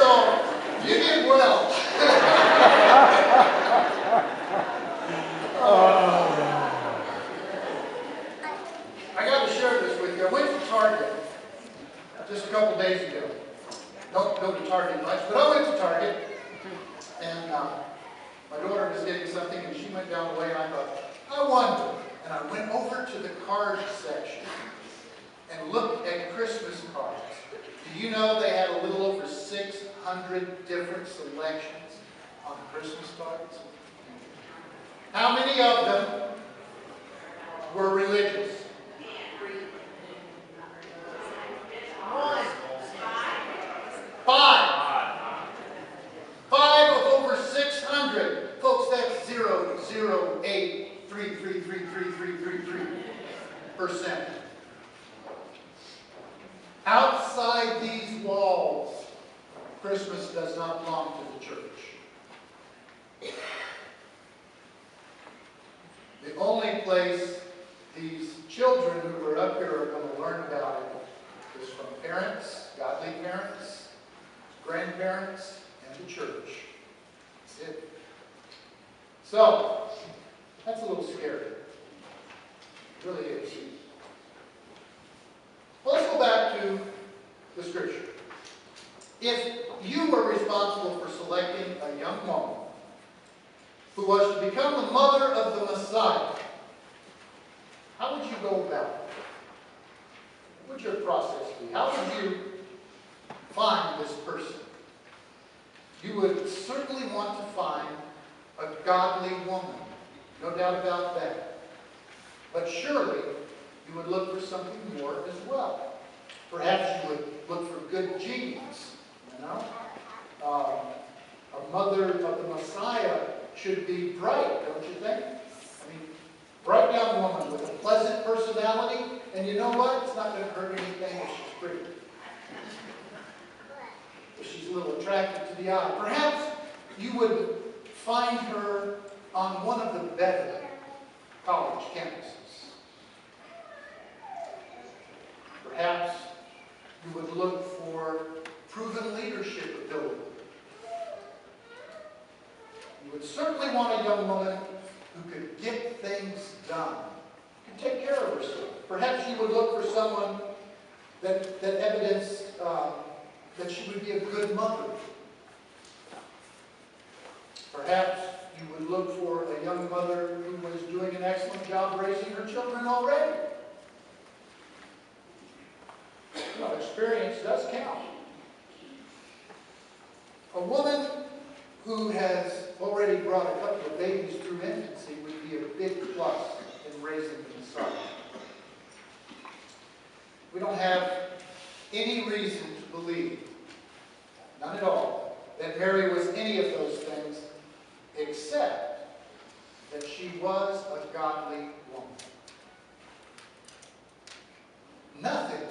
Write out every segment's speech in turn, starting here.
So, you did well. I got to share this with you. I went to Target just a couple days ago. Don't go to Target much, but I went to Target, and my daughter was getting something, and she went down the way, and I thought, I wonder. And I went over to the card section and looked at Christmas cards. Do you know they had a little over 600 different selections on Christmas cards? How many of them were religious? Five. Five of over 600. Folks, that's 0.083333333%. Outside these walls, Christmas does not belong to the church. The only place these children who are up here are going to learn about it is from parents, godly parents, grandparents, and the church. That's it. So, that's a little scary. It really is. Well, let's go back to the scripture. If you were responsible for selecting a young woman who was to become the mother of the Messiah, how would you go about it? What would your process be? How would you find this person? You would certainly want to find a godly woman. No doubt about that. But surely you would look for something more as well. Perhaps you would look for good genes. You know? A mother of the Messiah should be bright, don't you think? I mean, bright young woman with a pleasant personality. And you know what? It's not going to hurt anything if she's pretty. If she's a little attractive to the eye. Perhaps you would find her on one of the better college campuses. Perhaps you would look for proven leadership ability. You would certainly want a young woman who could get things done, who could take care of herself. Perhaps you would look for someone that evidenced that she would be a good mother. Perhaps you would look for a young mother who was doing an excellent job raising her children already. You know, experience does count. A woman who has already brought a couple of babies through infancy would be a big plus in raising the Messiah. We don't have any reason to believe, none at all, that Mary was any of those things, except that she was a godly woman. Nothing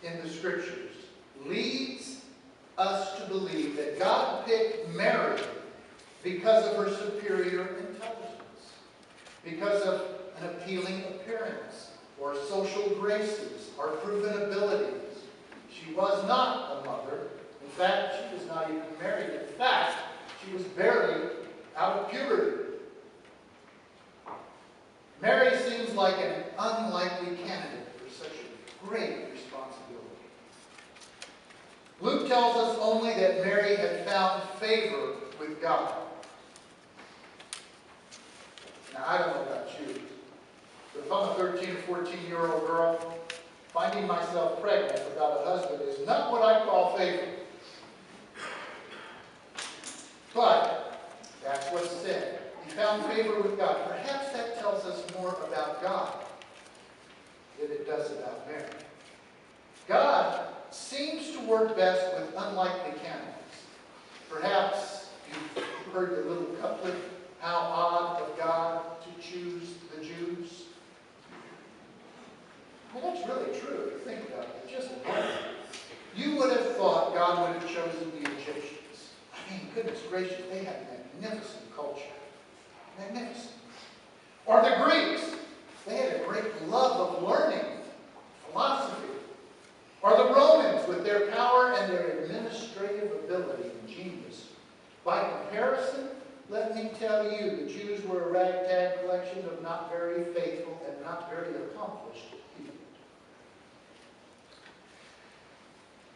in the Scriptures leads us to believe that God picked Mary because of her superior intelligence, because of an appealing appearance, or social graces, or proven abilities. She was not a mother. In fact, she was not even married. In fact, she was barely out of puberty. Mary seems like an unlikely candidate for such a great responsibility. Luke tells us only that Mary had found favor with God. Now, I don't know about you, but if I'm a 13 or 14-year-old girl, finding myself pregnant without a husband is not what I call favor. But that's what's said. He found favor with God. Perhaps that tells us more about God than it does about Mary. God seems to work best with unlikely candidates. Perhaps you've heard the little couplet, "How odd of God to choose the Jews." Well, that's really true if you think about it. Just you would have thought God would have chosen the Egyptians. I mean, goodness gracious, they had magnificent culture. Magnificent. Or the Greeks. They had a great love of learning, philosophy. Or the Romans with their power and their administrative ability By comparison, let me tell you, the Jews were a ragtag collection of not very faithful and not very accomplished people.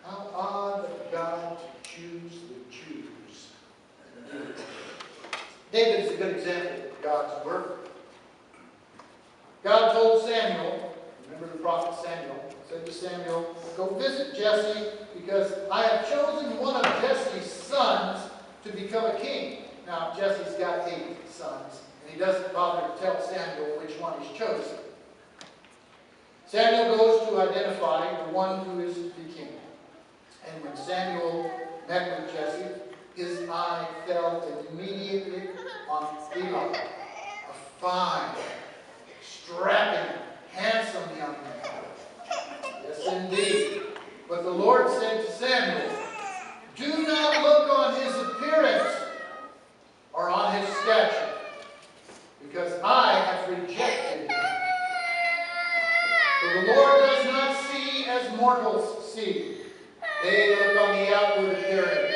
How odd of God to choose the Jews. David is a good example of God's work. God told Samuel, remember the prophet Samuel, said to Samuel, go visit Jesse because I have chosen one of Jesse's sons to become a king. Now, Jesse's got 8 sons, and he doesn't bother to tell Samuel which one he's chosen. Samuel goes to identify the one who is to be king. And when Samuel met with Jesse, his eye fell immediately on Eli, a fine, strapping, handsome young man. Yes, indeed. But the Lord said to Samuel, do not look on his appearance or on his stature, because I have rejected him. For the Lord does not see as mortals see. They look on the outward appearance,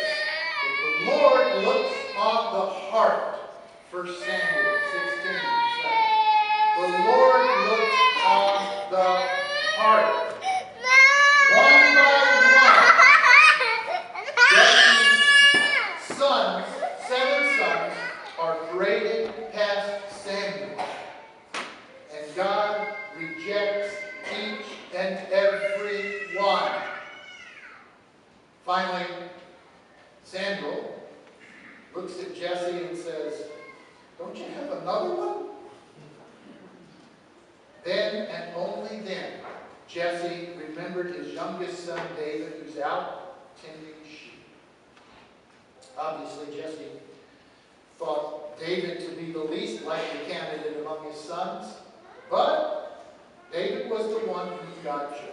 but the Lord looks on the heart. 1 Samuel 16:7. The Lord looks on the heart. One by one, Jesse's sons, 7 sons, are graded past Samuel. And God rejects each and every one. Finally, Samuel looks at Jesse and says, don't you have another one? Then and only then, Jesse remembered his youngest son David, who's out tending sheep. Obviously, Jesse thought David to be the least likely candidate among his sons, but David was the one whom God chose.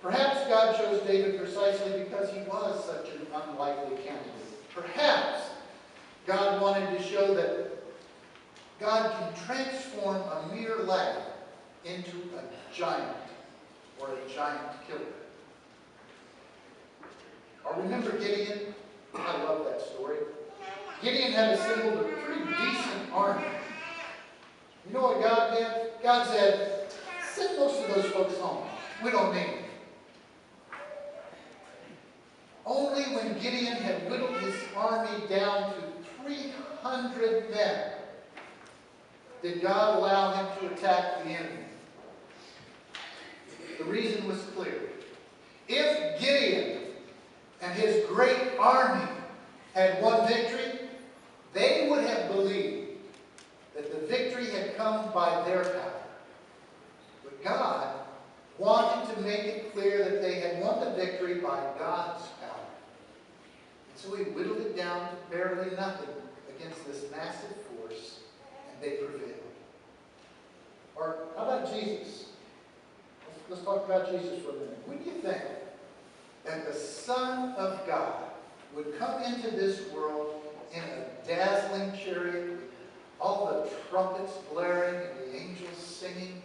Perhaps God chose David precisely because he was such an unlikely candidate. Perhaps God wanted to show that God can transform a mere lad into a giant or a giant killer. Or remember Gideon? I love that story. Gideon had assembled a pretty decent army. You know what God did? God said, send most of those folks home. We don't need them. Only when Gideon had whittled his army down to 300 men did God allow him to attack the enemy. The reason was clear. If Gideon and his great army had won victory, they would have believed that the victory had come by their power. But God wanted to make it clear that they had won the victory by God's power. And so he whittled it down to barely nothing against this massive force, and they prevailed. Or how about Jesus? Let's talk about Jesus for a minute. Would you think that the Son of God would come into this world in a dazzling chariot with all the trumpets blaring and the angels singing?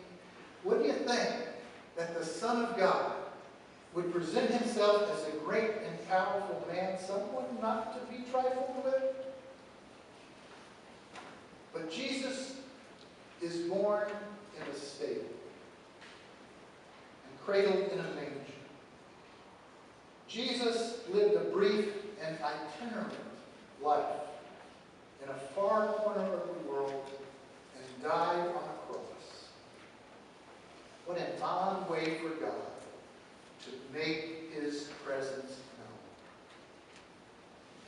Would you think that the Son of God would present himself as a great and powerful man, someone not to be trifled with? But Jesus is born in a stable and cradled in a manger. Jesus lived a brief and itinerant life in a far corner of the world and died on a cross. What an odd way for God to make his presence known.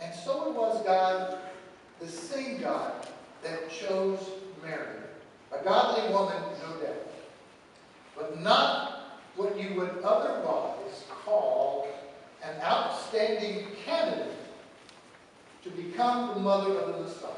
And so it was God, the same God, that chose Mary, a godly woman, no doubt, but not what you would otherwise call an outstanding candidate to become the mother of the Messiah.